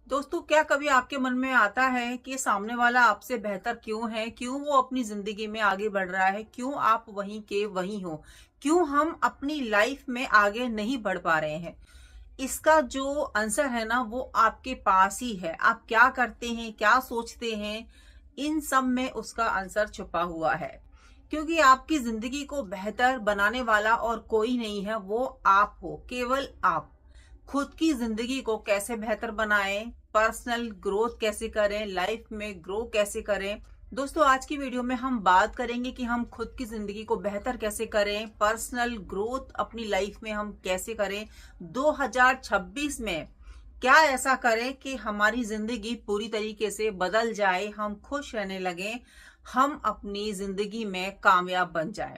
दोस्तों, क्या कभी आपके मन में आता है कि सामने वाला आपसे बेहतर क्यों है? क्यों वो अपनी जिंदगी में आगे बढ़ रहा है? क्यों आप वहीं के वहीं हो? क्यों हम अपनी लाइफ में आगे नहीं बढ़ पा रहे हैं? इसका जो आंसर है ना, वो आपके पास ही है। आप क्या करते हैं, क्या सोचते हैं, इन सब में उसका आंसर छुपा हुआ है। क्योंकि आपकी जिंदगी को बेहतर बनाने वाला और कोई नहीं है, वो आप हो, केवल आप। खुद की जिंदगी को कैसे बेहतर बनाएं, पर्सनल ग्रोथ कैसे करें, लाइफ में ग्रो कैसे करें। दोस्तों, आज की वीडियो में हम बात करेंगे कि हम खुद की जिंदगी को बेहतर कैसे करें, पर्सनल ग्रोथ अपनी लाइफ में हम कैसे करें। 2026 में क्या ऐसा करें कि हमारी जिंदगी पूरी तरीके से बदल जाए, हम खुश रहने लगे, हम अपनी जिंदगी में कामयाब बन जाएं।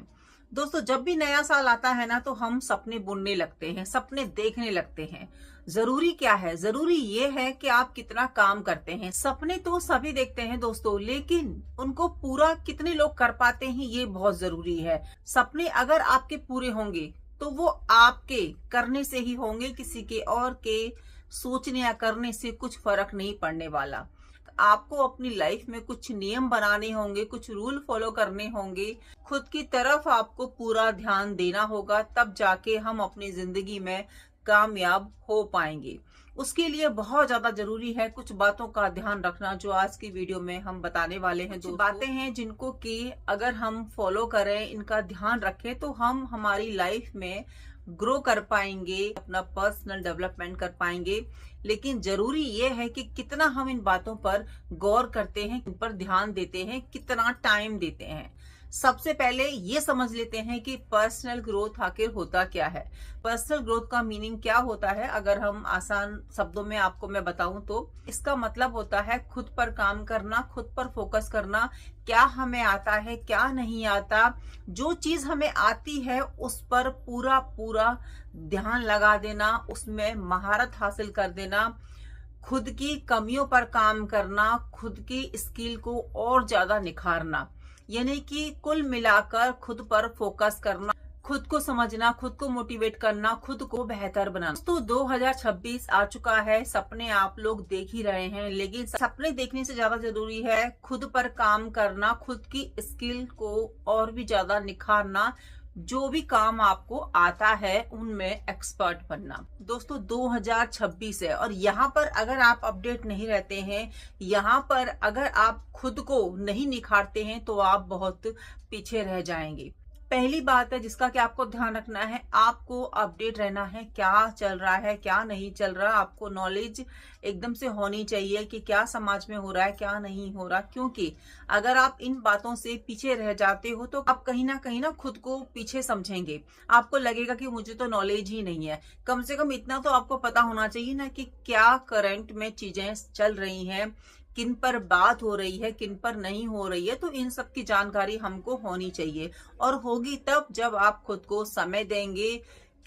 दोस्तों, जब भी नया साल आता है ना, तो हम सपने बुनने लगते हैं, सपने देखने लगते हैं। जरूरी क्या है? जरूरी ये है कि आप कितना काम करते हैं। सपने तो सभी देखते हैं दोस्तों, लेकिन उनको पूरा कितने लोग कर पाते हैं, ये बहुत जरूरी है। सपने अगर आपके पूरे होंगे तो वो आपके करने से ही होंगे, किसी के और के सोचने या करने से कुछ फर्क नहीं पड़ने वाला। आपको अपनी लाइफ में कुछ नियम बनाने होंगे, कुछ रूल फॉलो करने होंगे, खुद की तरफ आपको पूरा ध्यान देना होगा, तब जाके हम अपनी जिंदगी में कामयाब हो पाएंगे। उसके लिए बहुत ज्यादा जरूरी है कुछ बातों का ध्यान रखना, जो आज की वीडियो में हम बताने वाले हैं। जो बातें हैं जिनको कि अगर हम फॉलो करें, इनका ध्यान रखें, तो हम हमारी लाइफ में ग्रो कर पाएंगे, अपना पर्सनल डेवलपमेंट कर पाएंगे। लेकिन जरूरी ये है कि कितना हम इन बातों पर गौर करते हैं, इन पर ध्यान देते हैं, कितना टाइम देते हैं। सबसे पहले ये समझ लेते हैं कि पर्सनल ग्रोथ आखिर होता क्या है। पर्सनल ग्रोथ का मीनिंग क्या होता है? अगर हम आसान शब्दों में आपको मैं बताऊं तो इसका मतलब होता है खुद पर काम करना, खुद पर फोकस करना। क्या हमें आता है, क्या नहीं आता। जो चीज हमें आती है उस पर पूरा पूरा ध्यान लगा देना, उसमें महारत हासिल कर देना, खुद की कमियों पर काम करना, खुद की स्किल को और ज्यादा निखारना। यानी कि कुल मिलाकर खुद पर फोकस करना, खुद को समझना, खुद को मोटिवेट करना, खुद को बेहतर बनाना। तो 2026 आ चुका है, सपने आप लोग देख ही रहे हैं, लेकिन सपने देखने से ज्यादा जरूरी है खुद पर काम करना, खुद की स्किल को और भी ज्यादा निखारना, जो भी काम आपको आता है उनमें एक्सपर्ट बनना। दोस्तों, 2026 है और यहाँ पर अगर आप अपडेट नहीं रहते हैं, यहाँ पर अगर आप खुद को नहीं निखारते हैं, तो आप बहुत पीछे रह जाएंगे। पहली बात है जिसका कि आपको ध्यान रखना है, आपको अपडेट रहना है, क्या चल रहा है, क्या नहीं चल रहा। आपको नॉलेज एकदम से होनी चाहिए कि क्या समाज में हो रहा है, क्या नहीं हो रहा। क्योंकि अगर आप इन बातों से पीछे रह जाते हो तो आप कहीं ना खुद को पीछे समझेंगे। आपको लगेगा कि मुझे तो नॉलेज ही नहीं है। कम से कम इतना तो आपको पता होना चाहिए ना कि क्या करंट में चीजें चल रही हैं, किन पर बात हो रही है, किन पर नहीं हो रही है। तो इन सब की जानकारी हमको होनी चाहिए, और होगी तब जब आप खुद को समय देंगे,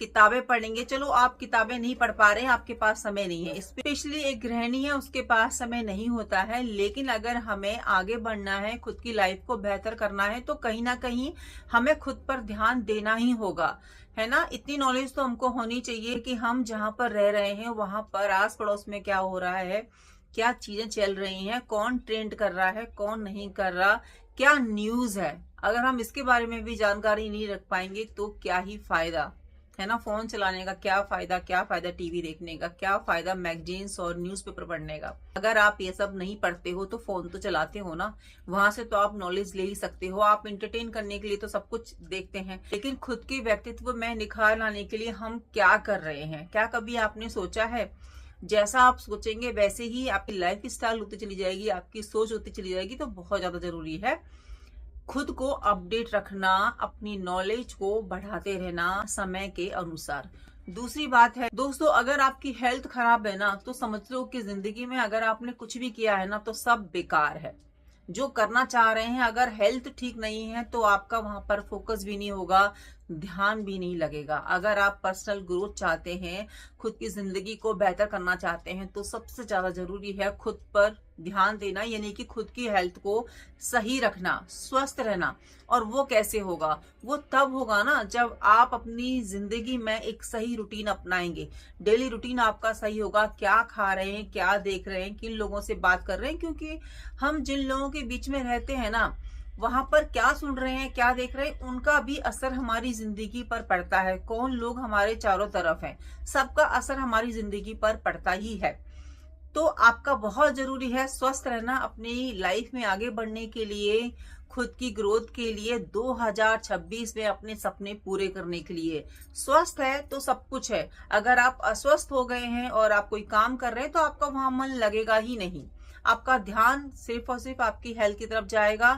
किताबें पढ़ेंगे। चलो, आप किताबें नहीं पढ़ पा रहे हैं, आपके पास समय नहीं है, स्पेशली एक गृहिणी है, उसके पास समय नहीं होता है। लेकिन अगर हमें आगे बढ़ना है, खुद की लाइफ को बेहतर करना है, तो कहीं ना कहीं हमें खुद पर ध्यान देना ही होगा, है ना। इतनी नॉलेज तो हमको होनी चाहिए कि हम जहाँ पर रह रहे हैं वहां पर आस पड़ोस में क्या हो रहा है, क्या चीजें चल रही हैं, कौन ट्रेंड कर रहा है, कौन नहीं कर रहा, क्या न्यूज है। अगर हम इसके बारे में भी जानकारी नहीं रख पाएंगे तो क्या ही फायदा, है ना। फोन चलाने का क्या फायदा, क्या फायदा टीवी देखने का, क्या फायदा मैगजीन्स और न्यूज़पेपर पढ़ने का। अगर आप ये सब नहीं पढ़ते हो तो फोन तो चलाते हो ना, वहां से तो आप नॉलेज ले ही सकते हो। आप इंटरटेन करने के लिए तो सब कुछ देखते हैं, लेकिन खुद के व्यक्तित्व में निखार लाने के लिए हम क्या कर रहे हैं? क्या कभी आपने सोचा है? जैसा आप सोचेंगे वैसे ही आपकी लाइफ स्टाइल होती चली जाएगी, आपकी सोच होती चली जाएगी। तो बहुत ज्यादा जरूरी है खुद को अपडेट रखना, अपनी नॉलेज को बढ़ाते रहना समय के अनुसार। दूसरी बात है दोस्तों, अगर आपकी हेल्थ खराब है ना, तो समझ लो कि जिंदगी में अगर आपने कुछ भी किया है ना, तो सब बेकार है। जो करना चाह रहे हैं, अगर हेल्थ ठीक नहीं है तो आपका वहां पर फोकस भी नहीं होगा, ध्यान भी नहीं लगेगा। अगर आप पर्सनल ग्रोथ चाहते हैं, खुद की जिंदगी को बेहतर करना चाहते हैं, तो सबसे ज्यादा जरूरी है खुद पर ध्यान देना, यानी कि खुद की हेल्थ को सही रखना, स्वस्थ रहना। और वो कैसे होगा? वो तब होगा ना जब आप अपनी जिंदगी में एक सही रूटीन अपनाएंगे। डेली रूटीन आपका सही होगा, क्या खा रहे हैं, क्या देख रहे हैं, किन लोगों से बात कर रहे हैं, क्योंकि हम जिन लोगों के बीच में रहते हैं ना, वहां पर क्या सुन रहे हैं, क्या देख रहे हैं, उनका भी असर हमारी जिंदगी पर पड़ता है। कौन लोग हमारे चारों तरफ हैं, सबका असर हमारी जिंदगी पर पड़ता ही है। तो आपका बहुत जरूरी है स्वस्थ रहना अपनी लाइफ में आगे बढ़ने के लिए, खुद की ग्रोथ के लिए, 2026 में अपने सपने पूरे करने के लिए। स्वस्थ है तो सब कुछ है। अगर आप अस्वस्थ हो गए हैं और आप कोई काम कर रहे हैं तो आपका वहां मन लगेगा ही नहीं। आपका ध्यान सिर्फ और सिर्फ आपकी हेल्थ की तरफ जाएगा।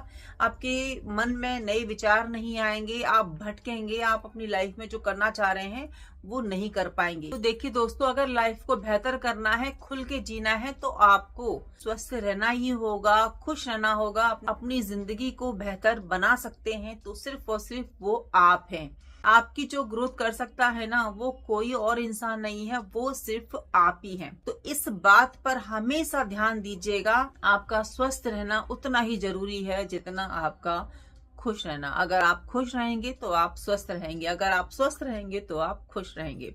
आपके मन में नए विचार नहीं आएंगे, आप भटकेंगे, आप अपनी लाइफ में जो करना चाह रहे हैं वो नहीं कर पाएंगे। तो देखिए दोस्तों, अगर लाइफ को बेहतर करना है, खुल के जीना है, तो आपको स्वस्थ रहना ही होगा, खुश रहना होगा। अपनी जिंदगी को बेहतर बना सकते हैं तो सिर्फ और सिर्फ वो आप हैं। आपकी जो ग्रोथ कर सकता है ना, वो कोई और इंसान नहीं है, वो सिर्फ आप ही हैं। तो इस बात पर हमेशा ध्यान दीजिएगा। आपका स्वस्थ रहना उतना ही जरूरी है जितना आपका खुश रहना। अगर आप खुश रहेंगे तो आप स्वस्थ रहेंगे, अगर आप स्वस्थ रहेंगे तो आप खुश रहेंगे।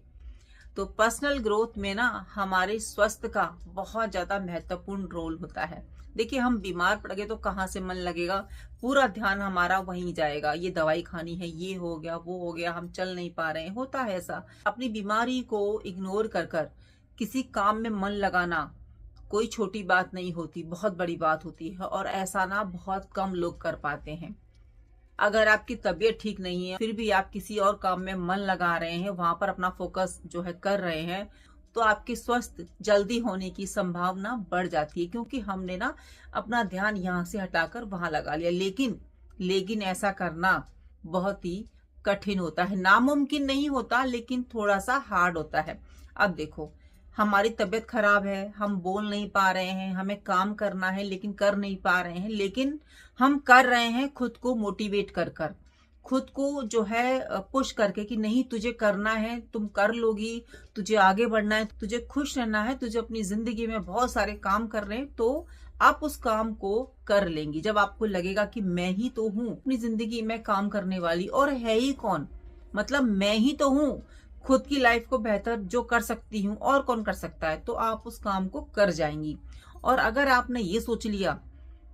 तो पर्सनल ग्रोथ में ना हमारे स्वास्थ्य का बहुत ज्यादा महत्वपूर्ण रोल होता है। देखिए, हम बीमार पड़ गए तो कहाँ से मन लगेगा? पूरा ध्यान हमारा वहीं जाएगा, ये दवाई खानी है, ये हो गया, वो हो गया, हम चल नहीं पा रहे हैं। होता है ऐसा। अपनी बीमारी को इग्नोर कर कर किसी काम में मन लगाना कोई छोटी बात नहीं होती, बहुत बड़ी बात होती है। और ऐसा ना बहुत कम लोग कर पाते हैं। अगर आपकी तबीयत ठीक नहीं है फिर भी आप किसी और काम में मन लगा रहे हैं, वहां पर अपना फोकस जो है कर रहे हैं, तो आपकी स्वस्थ जल्दी होने की संभावना बढ़ जाती है, क्योंकि हमने ना अपना ध्यान यहाँ से हटाकर वहां लगा लिया। लेकिन ऐसा करना बहुत ही कठिन होता है। नामुमकिन नहीं होता, लेकिन थोड़ा सा हार्ड होता है। अब देखो, हमारी तबीयत खराब है, हम बोल नहीं पा रहे हैं, हमें काम करना है लेकिन कर नहीं पा रहे हैं, लेकिन हम कर रहे हैं खुद को मोटिवेट कर कर, खुद को जो है पुश करके कि नहीं, तुझे करना है, तुम कर लोगी, तुझे आगे बढ़ना है, तुझे खुश रहना है, तुझे अपनी जिंदगी में बहुत सारे काम कर रहे हैं, तो आप उस काम को कर लेंगी। जब आपको लगेगा कि मैं ही तो हूँ अपनी जिंदगी में काम करने वाली, और है ही कौन, मतलब मैं ही तो हूँ खुद की लाइफ को बेहतर जो कर सकती हूँ, और कौन कर सकता है, तो आप उस काम को कर जाएंगी। और अगर आपने ये सोच लिया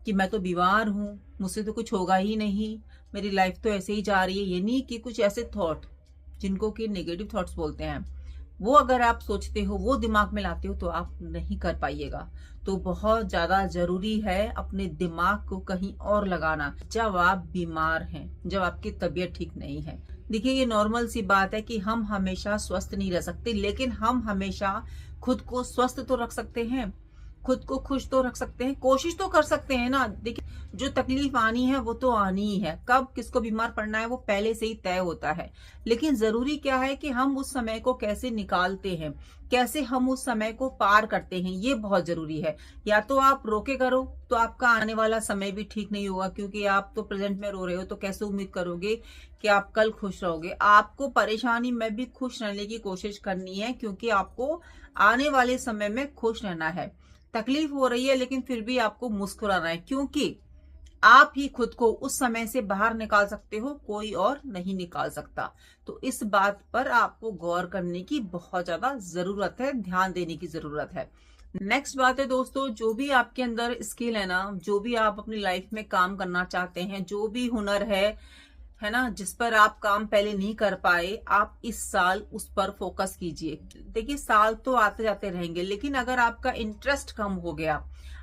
कि मैं तो बीमार हूँ, मुझसे तो कुछ होगा ही नहीं, मेरी लाइफ तो ऐसे ही जा रही है, ये नहीं कि कुछ ऐसे थॉट जिनको कि नेगेटिव थॉट्स बोलते हैं, वो अगर आप सोचते हो, वो दिमाग में लाते हो, तो आप नहीं कर पाइएगा। तो बहुत ज्यादा जरूरी है अपने दिमाग को कहीं और लगाना जब आप बीमार हैं, जब आपकी तबीयत ठीक नहीं है। देखिए, ये नॉर्मल सी बात है कि हम हमेशा स्वस्थ नहीं रह सकते, लेकिन हम हमेशा खुद को स्वस्थ तो रख सकते हैं, खुद को खुश तो रख सकते हैं, कोशिश तो कर सकते हैं ना। देखिए, जो तकलीफ आनी है वो तो आनी ही है, कब किसको बीमार पड़ना है वो पहले से ही तय होता है। लेकिन जरूरी क्या है कि हम उस समय को कैसे निकालते हैं, कैसे हम उस समय को पार करते हैं, ये बहुत जरूरी है। या तो आप रोके करो तो आपका आने वाला समय भी ठीक नहीं होगा, क्योंकि आप तो प्रेजेंट में रो रहे हो, तो कैसे उम्मीद करोगे कि आप कल खुश रहोगे। आपको परेशानी में भी खुश रहने की कोशिश करनी है, क्योंकि आपको आने वाले समय में खुश रहना है। तकलीफ हो रही है लेकिन फिर भी आपको मुस्कुराना है, क्योंकि आप ही खुद को उस समय से बाहर निकाल सकते हो, कोई और नहीं निकाल सकता। तो इस बात पर आपको गौर करने की बहुत ज्यादा जरूरत है, ध्यान देने की जरूरत है। नेक्स्ट बात है दोस्तों, जो भी आपके अंदर स्किल है ना, जो भी आप अपनी लाइफ में काम करना चाहते हैं, जो भी हुनर है ना, जिस पर आप काम पहले नहीं कर पाए, आप इस साल उस पर फोकस कीजिए। देखिए, साल तो आते जाते रहेंगे, लेकिन अगर आपका इंटरेस्ट कम हो गया,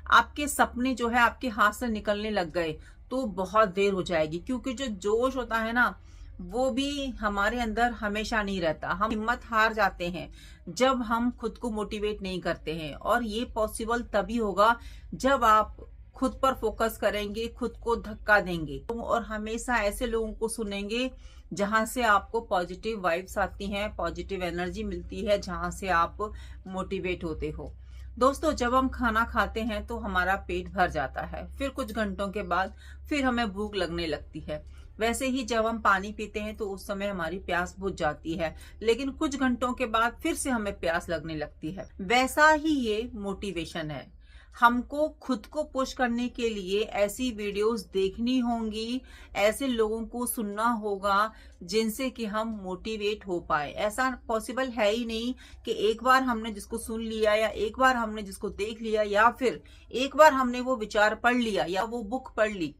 आपके सपने जो है आपके हाथ से निकलने लग गए, तो बहुत देर हो जाएगी। क्योंकि जो जोश होता है ना, वो भी हमारे अंदर हमेशा नहीं रहता। हम हिम्मत हार जाते हैं जब हम खुद को मोटिवेट नहीं करते हैं, और ये पॉसिबल तभी होगा जब आप खुद पर फोकस करेंगे, खुद को धक्का देंगे, और हमेशा ऐसे लोगों को सुनेंगे जहां से आपको पॉजिटिव वाइब्स आती हैं, पॉजिटिव एनर्जी मिलती है, जहां से आप मोटिवेट होते हो। दोस्तों, जब हम खाना खाते हैं तो हमारा पेट भर जाता है, फिर कुछ घंटों के बाद फिर हमें भूख लगने लगती है। वैसे ही जब हम पानी पीते हैं तो उस समय हमारी प्यास बुझ जाती है, लेकिन कुछ घंटों के बाद फिर से हमें प्यास लगने लगती है। वैसा ही ये मोटिवेशन है। हमको खुद को पुश करने के लिए ऐसी वीडियोस देखनी होंगी, ऐसे लोगों को सुनना होगा जिनसे कि हम मोटिवेट हो पाए। ऐसा पॉसिबल है ही नहीं कि एक बार हमने जिसको सुन लिया या एक बार हमने जिसको देख लिया या फिर एक बार हमने वो विचार पढ़ लिया या वो बुक पढ़ ली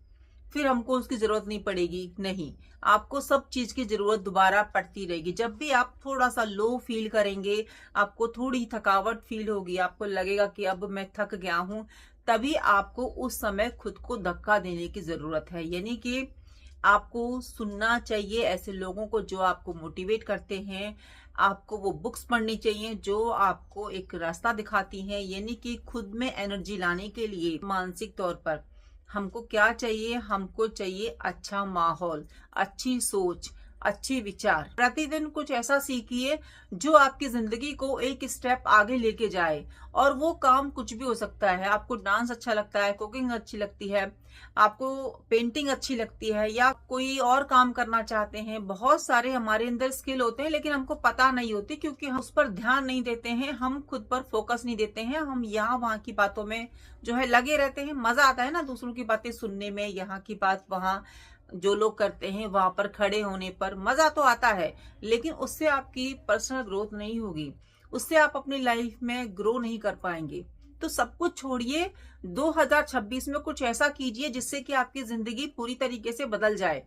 फिर हमको उसकी जरूरत नहीं पड़ेगी। नहीं, आपको सब चीज की जरूरत दोबारा पड़ती रहेगी। जब भी आप थोड़ा सा लो फील करेंगे, आपको थोड़ी थकावट फील होगी, आपको लगेगा कि अब मैं थक गया हूं, तभी आपको उस समय खुद को धक्का देने की जरूरत है। यानी कि आपको सुनना चाहिए ऐसे लोगों को जो आपको मोटिवेट करते हैं। आपको वो बुक्स पढ़नी चाहिए जो आपको एक रास्ता दिखाती हैं। यानी कि खुद में एनर्जी लाने के लिए मानसिक तौर पर हमको क्या चाहिए? हमको चाहिए अच्छा माहौल, अच्छी सोच, अच्छे विचार। प्रतिदिन कुछ ऐसा सीखिए जो आपकी जिंदगी को एक स्टेप आगे लेके जाए। और वो काम कुछ भी हो सकता है। आपको डांस अच्छा लगता है, कुकिंग अच्छी लगती है, आपको पेंटिंग अच्छी लगती है, या कोई और काम करना चाहते हैं। बहुत सारे हमारे अंदर स्किल होते हैं लेकिन हमको पता नहीं होती, क्योंकि हम उस पर ध्यान नहीं देते हैं, हम खुद पर फोकस नहीं देते हैं। हम यहाँ वहां की बातों में जो है लगे रहते हैं। मजा आता है ना दूसरों की बातें सुनने में, यहाँ की बात वहां जो लोग करते हैं वहां पर खड़े होने पर मजा तो आता है, लेकिन उससे आपकी पर्सनल ग्रोथ नहीं होगी, उससे आप अपनी लाइफ में ग्रो नहीं कर पाएंगे। तो सब कुछ छोड़िए, 2026 में कुछ ऐसा कीजिए जिससे कि आपकी जिंदगी पूरी तरीके से बदल जाए,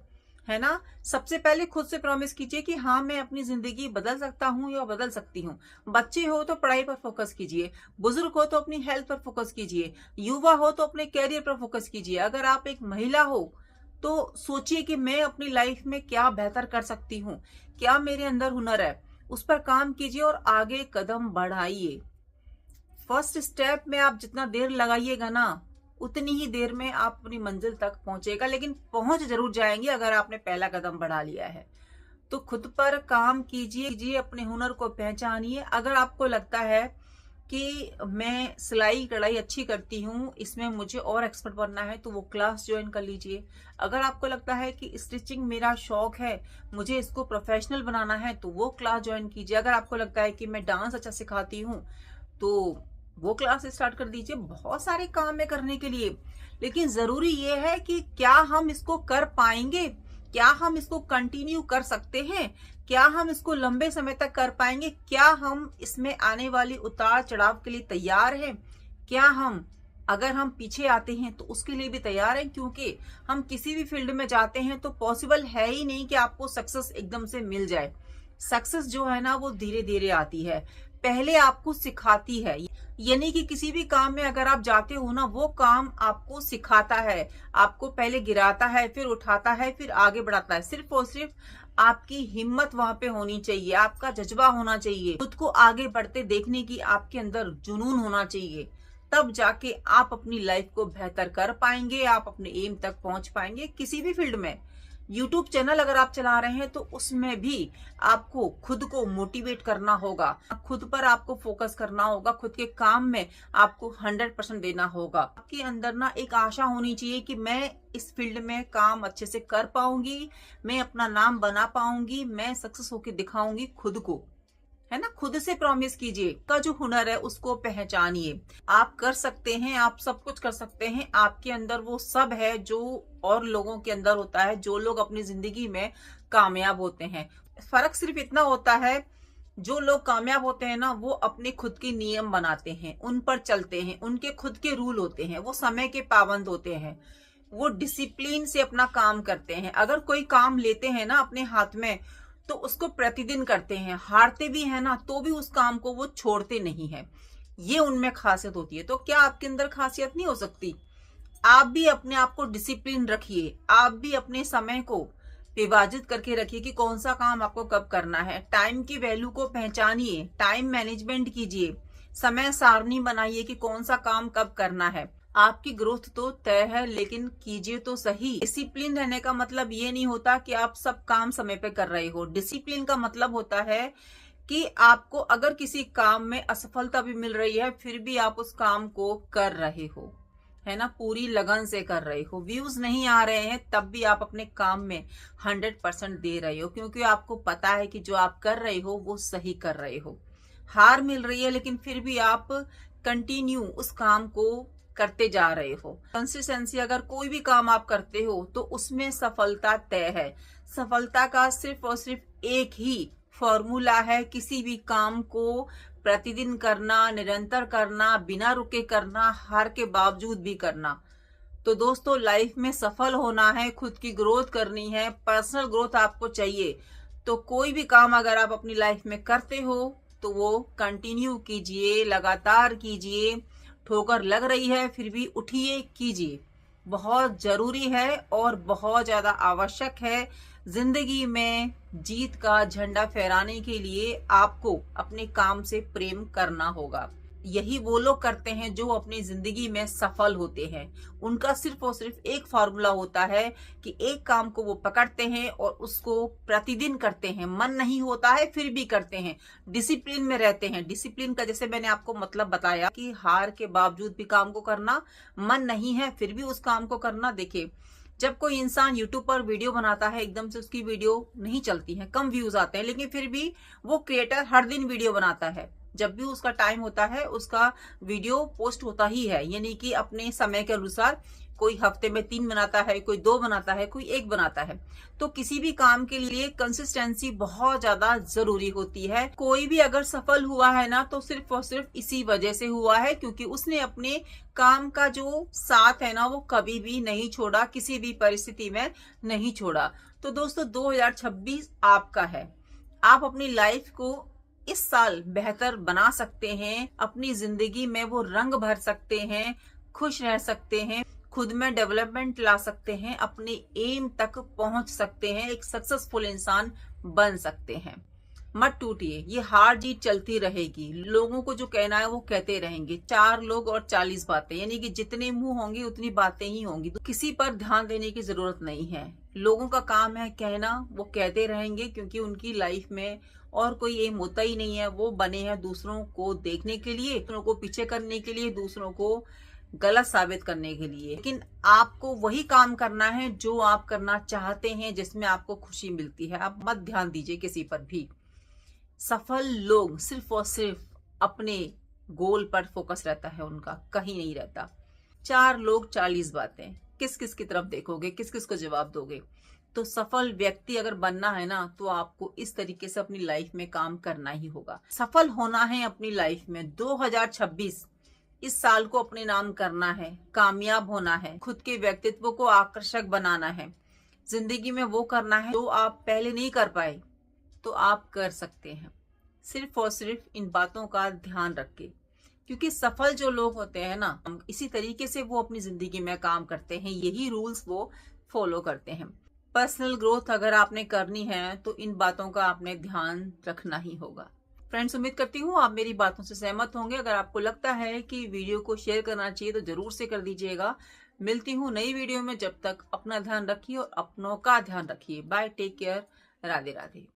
है ना। सबसे पहले खुद से प्रॉमिस कीजिए कि हाँ, मैं अपनी जिंदगी बदल सकता हूँ या बदल सकती हूँ। बच्चे हो तो पढ़ाई पर फोकस कीजिए, बुजुर्ग हो तो अपनी हेल्थ पर फोकस कीजिए, युवा हो तो अपने कैरियर पर फोकस कीजिए। अगर आप एक महिला हो तो सोचिए कि मैं अपनी लाइफ में क्या बेहतर कर सकती हूँ, क्या मेरे अंदर हुनर है, उस पर काम कीजिए और आगे कदम बढ़ाइए। फर्स्ट स्टेप में आप जितना देर लगाइएगा ना, उतनी ही देर में आप अपनी मंजिल तक पहुंचेगा, लेकिन पहुंच जरूर जाएंगे अगर आपने पहला कदम बढ़ा लिया है। तो खुद पर काम कीजिए, अपने हुनर को पहचानिए। अगर आपको लगता है कि मैं सिलाई कढ़ाई अच्छी करती हूँ, इसमें मुझे और एक्सपर्ट बनना है, तो वो क्लास ज्वाइन कर लीजिए। अगर आपको लगता है कि स्टिचिंग मेरा शौक है, मुझे इसको प्रोफेशनल बनाना है, तो वो क्लास ज्वाइन कीजिए। अगर आपको लगता है कि मैं डांस अच्छा सिखाती हूँ, तो वो क्लास स्टार्ट कर दीजिए। बहुत सारे काम है करने के लिए, लेकिन जरूरी ये है कि क्या हम इसको कर पाएंगे, क्या हम इसको कंटिन्यू कर सकते हैं, क्या हम इसको लंबे समय तक कर पाएंगे, क्या हम इसमें आने वाली उतार चढ़ाव के लिए तैयार हैं, क्या हम अगर हम पीछे आते हैं तो उसके लिए भी तैयार हैं। क्योंकि हम किसी भी फील्ड में जाते हैं तो पॉसिबल है ही नहीं कि आपको सक्सेस एकदम से मिल जाए। सक्सेस जो है ना वो धीरे धीरे आती है, पहले आपको सिखाती है। यानी कि किसी भी काम में अगर आप जाते हो ना, वो काम आपको सिखाता है, आपको पहले गिराता है, फिर उठाता है, फिर आगे बढ़ाता है। सिर्फ और सिर्फ आपकी हिम्मत वहां पे होनी चाहिए, आपका जज्बा होना चाहिए, खुद को आगे बढ़ते देखने की आपके अंदर जुनून होना चाहिए। तब जाके आप अपनी लाइफ को बेहतर कर पाएंगे, आप अपने एम तक पहुंच पाएंगे किसी भी फील्ड में। यूट्यूब चैनल अगर आप चला रहे हैं तो उसमें भी आपको खुद को मोटिवेट करना होगा, खुद पर आपको फोकस करना होगा, खुद के काम में आपको 100% देना होगा। आपके अंदर ना एक आशा होनी चाहिए कि मैं इस फील्ड में काम अच्छे से कर पाऊंगी, मैं अपना नाम बना पाऊंगी, मैं सक्सेस होकर दिखाऊंगी खुद को, है ना। खुद से प्रॉमिस कीजिए, का जो हुनर है उसको पहचानिए। आप कर सकते हैं, आप सब कुछ कर सकते हैं। आपके अंदर वो सब है जो और लोगों के अंदर होता है, जो लोग अपनी जिंदगी में कामयाब होते हैं। फर्क सिर्फ इतना होता है, जो लोग कामयाब होते हैं ना, वो अपने खुद के नियम बनाते हैं, उन पर चलते हैं, उनके खुद के रूल होते हैं, वो समय के पाबंद होते हैं, वो डिसिप्लिन से अपना काम करते हैं। अगर कोई काम लेते हैं ना अपने हाथ में, तो उसको प्रतिदिन करते हैं, हारते भी है ना तो भी उस काम को वो छोड़ते नहीं है। ये उनमें खासियत होती है। तो क्या आपके अंदर खासियत नहीं हो सकती? आप भी अपने आप को डिसिप्लिन रखिए, आप भी अपने समय को विभाजित करके रखिए कि कौन सा काम आपको कब करना है। टाइम की वैल्यू को पहचानिए, टाइम मैनेजमेंट कीजिए, समय सारणी बनाइए कि कौन सा काम कब करना है। आपकी ग्रोथ तो तय है, लेकिन कीजिए तो सही। डिसिप्लिन रहने का मतलब ये नहीं होता कि आप सब काम समय पे कर रहे हो। डिसिप्लिन का मतलब होता है कि आपको अगर किसी काम में असफलता भी मिल रही है फिर भी आप उस काम को कर रहे हो, है ना, पूरी लगन से कर रहे हो। व्यूज नहीं आ रहे हैं तब भी आप अपने काम में 100% दे रहे हो, क्योंकि आपको पता है कि जो आप कर रहे हो वो सही कर रहे हो। हार मिल रही है लेकिन फिर भी आप कंटिन्यू उस काम को करते जा रहे हो। कंसिस्टेंसी, अगर कोई भी काम आप करते हो तो उसमें सफलता तय है। सफलता का सिर्फ और सिर्फ एक ही फॉर्मूला है, किसी भी काम को प्रतिदिन करना, निरंतर करना, बिना रुके करना, हार के बावजूद भी करना। तो दोस्तों, लाइफ में सफल होना है, खुद की ग्रोथ करनी है, पर्सनल ग्रोथ आपको चाहिए, तो कोई भी काम अगर आप अपनी लाइफ में करते हो तो वो कंटिन्यू कीजिए, लगातार कीजिए। ठोकर लग रही है फिर भी उठिए, कीजिए। बहुत जरूरी है और बहुत ज्यादा आवश्यक है। जिंदगी में जीत का झंडा फहराने के लिए आपको अपने काम से प्रेम करना होगा। यही वो लोग करते हैं जो अपनी जिंदगी में सफल होते हैं। उनका सिर्फ और सिर्फ एक फॉर्मूला होता है कि एक काम को वो पकड़ते हैं और उसको प्रतिदिन करते हैं। मन नहीं होता है फिर भी करते हैं, डिसिप्लिन में रहते हैं। डिसिप्लिन का जैसे मैंने आपको मतलब बताया कि हार के बावजूद भी काम को करना, मन नहीं है फिर भी उस काम को करना। देखिए, जब कोई इंसान यूट्यूब पर वीडियो बनाता है, एकदम से उसकी वीडियो नहीं चलती है, कम व्यूज आते हैं, लेकिन फिर भी वो क्रिएटर हर दिन वीडियो बनाता है। जब भी उसका टाइम होता है उसका वीडियो पोस्ट होता ही है, यानी कि अपने समय के अनुसार। कोई हफ्ते में 3 बनाता है, कोई 2 बनाता है, कोई 1 बनाता है। तो किसी भी काम के लिए कंसिस्टेंसी बहुत ज्यादा जरूरी होती है। कोई भी अगर सफल हुआ है ना तो सिर्फ और सिर्फ इसी वजह से हुआ है क्योंकि उसने अपने काम का जो साथ है ना वो कभी भी नहीं छोड़ा, किसी भी परिस्थिति में नहीं छोड़ा। तो दोस्तों, 2026 आपका है। आप अपनी लाइफ को इस साल बेहतर बना सकते हैं, अपनी जिंदगी में वो रंग भर सकते हैं, खुश रह सकते हैं, खुद में डेवलपमेंट ला सकते हैं, अपने एम तक पहुंच सकते हैं, एक सक्सेसफुल इंसान बन सकते हैं। मत टूटिए, ये हार जीत चलती रहेगी। लोगों को जो कहना है वो कहते रहेंगे। 4 लोग और 40 बातें, यानी कि जितने मुंह होंगे उतनी बातें ही होंगी। तो किसी पर ध्यान देने की जरूरत नहीं है। लोगों का काम है कहना, वो कहते रहेंगे क्योंकि उनकी लाइफ में और कोई एम होता ही नहीं है। वो बने हैं दूसरों को देखने के लिए, दूसरों को पीछे करने के लिए, दूसरों को गलत साबित करने के लिए। लेकिन आपको वही काम करना है जो आप करना चाहते हैं, जिसमें आपको खुशी मिलती है। आप मत ध्यान दीजिए किसी पर भी। सफल लोग सिर्फ और सिर्फ अपने गोल पर फोकस रहता है उनका, कहीं नहीं रहता। 4 लोग 40 बातें, किस किस की तरफ देखोगे, किस किस को जवाब दोगे? तो सफल व्यक्ति अगर बनना है ना तो आपको इस तरीके से अपनी लाइफ में काम करना ही होगा। सफल होना है अपनी लाइफ में। 2026 इस साल को अपने नाम करना है, कामयाब होना है, खुद के व्यक्तित्व को आकर्षक बनाना है, जिंदगी में वो करना है जो आप पहले नहीं कर पाए तो आप कर सकते हैं। सिर्फ और सिर्फ इन बातों का ध्यान रखें, क्योंकि सफल जो लोग होते हैं ना, इसी तरीके से वो अपनी जिंदगी में काम करते हैं, यही रूल्स वो फॉलो करते हैं। पर्सनल ग्रोथ अगर आपने करनी है तो इन बातों का आपने ध्यान रखना ही होगा। फ्रेंड्स, उम्मीद करती हूँ आप मेरी बातों से सहमत होंगे। अगर आपको लगता है कि वीडियो को शेयर करना चाहिए तो जरूर से कर दीजिएगा। मिलती हूँ नई वीडियो में, जब तक अपना ध्यान रखिए और अपनों का ध्यान रखिए। Bye, take care, Radhe Radhe.